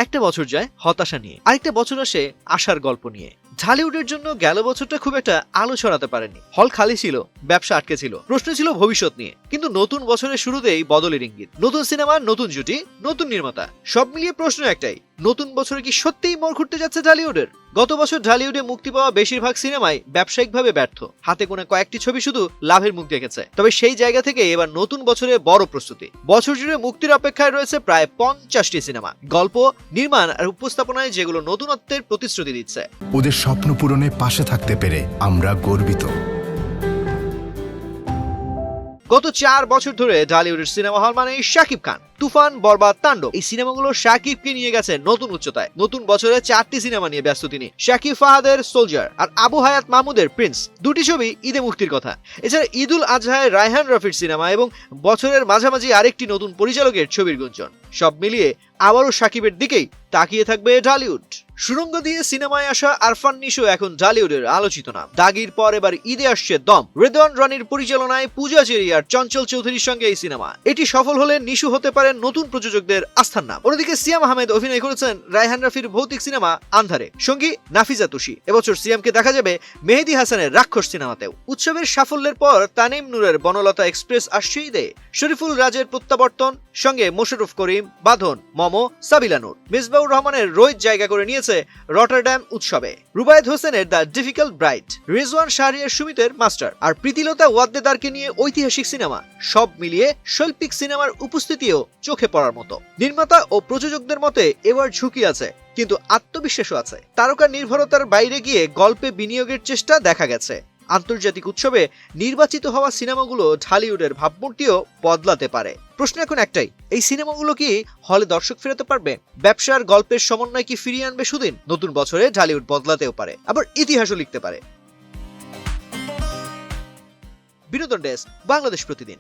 একটা বছর যায় হতাশা নিয়ে, আরেকটা বছর আসে আশার গল্প নিয়ে। ঢালিউডের জন্য গেল বছরটা খুব একটা আলো ছড়াতে পারেনি। হল খালি ছিল, ব্যবসা আটকে ছিল, প্রশ্ন ছিল ভবিষ্যৎ নিয়ে। কিন্তু নতুন বছরের শুরুতেই বদলের ইঙ্গিত, নতুন সিনেমা, নতুন জুটি, নতুন নির্মাতা। সব মিলিয়ে প্রশ্ন একটাই, নতুন বছরে কি সত্যিই মোড় ঘুরতে যাচ্ছে ঢালিউডের? গত বছর ঢালিউডে মুক্তি পাওয়া বেশিরভাগ সিনেমাই ব্যবসায়িকভাবে ব্যর্থ, হাতে গোনা কয়েকটি ছবি শুধু লাভের মুখ দেখেছে। তবে সেই জায়গা থেকে এবার নতুন বছরে বড় প্রস্তুতি। বছর জুড়ে মুক্তির অপেক্ষায় রয়েছে প্রায় 50টি সিনেমা, গল্প, নির্মাণ আর উপস্থাপনায় যেগুলো নতুনত্বের প্রতিশ্রুতি দিচ্ছে। ওদের স্বপ্ন পূরণে পাশে থাকতে পেরে আমরা গর্বিত। গত 4 বছর ধরে ঢালিউডের সিনেমা হল মানে শাকিব খান, তুফান, বরবাদ, তাণ্ডব। এই সিনেমাগুলো শাকিবকে নিয়ে গেছে নতুন উচ্চতায়। নতুন বছরে 4টি সিনেমা নিয়ে ব্যস্ত তিনি। শাকিব ফাহাদের সোলজার আর আবু হায়াত মাহমুদের প্রিন্স, দুটি ছবি ঈদে মুক্তির কথা। এছাড়া ঈদুল আজহায় রায়হান রফির সিনেমা এবং বছরের মাঝামাঝি আরেকটি নতুন পরিচালকের ছবির গুঞ্জন। সব মিলিয়ে আবারও শাকিবের দিকেই তাকিয়ে থাকবে ঢালিউড। সুরঙ্গ দিয়ে সিনেমায় আসা আরফান নিশো এখন ঢালিউডের আলোচিত নাম। দাগির পর এবার ঈদে আসছে দম। রেদওয়ান রানীর পরিচালনায় পূজা চেরি আর চঞ্চল চৌধুরীর সঙ্গে এই সিনেমা। এটি সফল হলে নিশু হতে পারেন নতুন প্রযোজকদের আস্থার নাম। অন্যদিকে সিয়াম আহমেদ অভিনয় করেছেন রায়হান রাফির ভৌতিক সিনেমা আন্ধারে, সঙ্গী নাফিজা তুষি। এবছর সিয়ামকে দেখা যাবে মেহেদী হাসানের রাক্ষস সিনেমাতেও। উৎসবের সাফল্যের পর তানিম নূরের বনলতা এক্সপ্রেস আসছে ঈদে। শরীফুল রাজের প্রত্যাবর্তন, সঙ্গে মোশাররফ করিম, বাঁধন, মমো, সাবিলা নূর। মিসবাউর রহমানের রোহিত জায়গা করে নিয়েছে রটারড্যাম উৎসবে। রুবায়েত হোসেনের the difficult bride, Rizwan Shahriar সুমিতের মাস্টার আর প্রীতিলতা ওয়াদ্দেদারকে নিয়ে ঐতিহাসিক সিনেমা। সব মিলিয়ে শৈল্পিক সিনেমার উপস্থিতিও চোখে পড়ার মতো। নির্মাতা ও প্রযোজকদের মতে এবার ঝুঁকি আছে, কিন্তু আত্মবিশ্বাসও আছে। তারকা নির্ভরতার বাইরে গিয়ে গল্পে বিনিয়োগের চেষ্টা দেখা গেছে। আন্তর্জাতিক উৎসবে নির্বাচিত হওয়া সিনেমাগুলো ঢালিউডের ভাবমূর্তিও বদলাতে পারে। প্রশ্ন এখন একটাই, এই সিনেমাগুলো কি হলে দর্শক ফেরাতে পারবে? ব্যবসার গল্পের সমন্বয় কি ফিরিয়ে আনবে সুদিন? নতুন বছরে ঢালিউড বদলাতেও পারে, আবার ইতিহাসও লিখতে পারে। বিনোদন ডেস্ক, বাংলাদেশ প্রতিদিন।